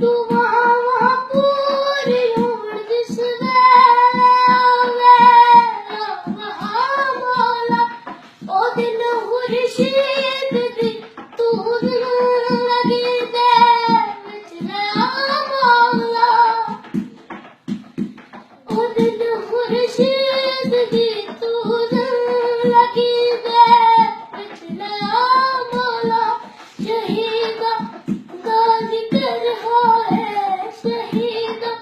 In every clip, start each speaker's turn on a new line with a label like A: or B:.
A: तू वहाँ पूरी उम्र जिस वेले आवे वहाँ मौला ओ दिन खुर्शीद दी तू लगी दे विच ले मौला ओ दिन खुर्शीद दी तू लगी दे विच ले मौला शहीदा दा जिक्र होए शहीदा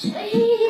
A: शहीदा